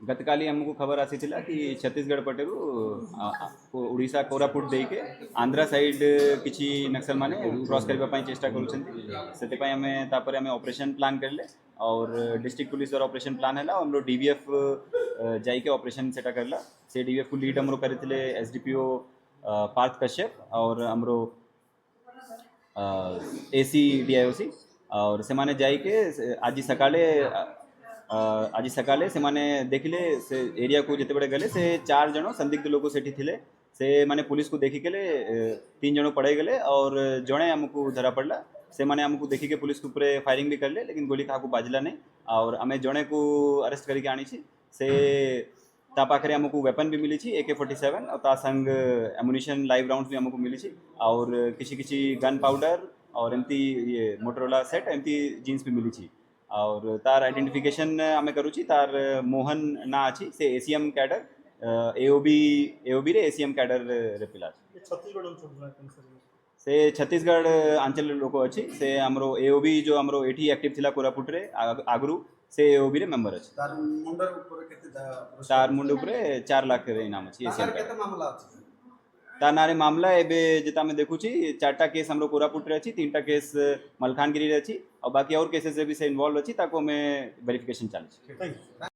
गतकाली आमको खबर आसी थिला कि छत्तीसगढ़ पटेरु उड़ीसा कोरापुट देके आंध्रा साइड किछि नक्सल माने क्रॉस करबा पई चेष्टा करूछंती सेते पई हमें तापर हमें ऑपरेशन प्लान करले और डिस्ट्रिक्ट पुलिस द्वारा ऑपरेशन प्लान हैला हमरो डीवीएफ जाई के ऑपरेशन सेटा करला से डीवीएफ को लीड हमरो करथिले एसडीपीओ पार्थ कश्यप और हमरो एसी डीआईओसी और से माने जाई के आज सकाळे आज सकाळे से माने देखिले से एरिया को जिते बड़े गले से 4 जनो संदिग्ध लोग सेठी थिले से माने पुलिस को देखी के 3 जनो पड़े गले और जणे हमको धरा पड़ला से माने हमको देखी के पुलिस के ऊपर फायरिंग भी करले लेकिन गोली काहा को बाजला नहीं और हमें जणे को अरेस्ट करके आनी छी से ता पाखरे हमको वेपन भी मिली छी AK-47 और ता संग एमुनिशन लाइव राउंड्स भी हमको मिली छी और किसी किसी गन पाउडर और एमती ये मोटरोला सेट एमती जीन्स भी मिली छी और तार आइडेंटिफिकेशन आमे करूची तार मोहन ना अछि से एसीएम कैडर एओबी रे एसीएम कैडर रे पिला से छत्तीसगढ़ अंचल लोक अछि से हमरो एओबी जो हमरो एठी एक्टिव थिला कोरापुट रे आगरू से एओबी रे मेंबर अछि तार मुंड ऊपर 4 लाख रे इनाम अछि एसीएम कैडर मामला अछि तार नारे मामला एबे जेता में देखुची 4टा केस हमरो कोरापुट रे अछि 3टा केस मलकानगिरी रे अछि और बाकी और केसेस भी से इन्वॉल्व अछि ताको में वेरिफिकेशन चालू छै।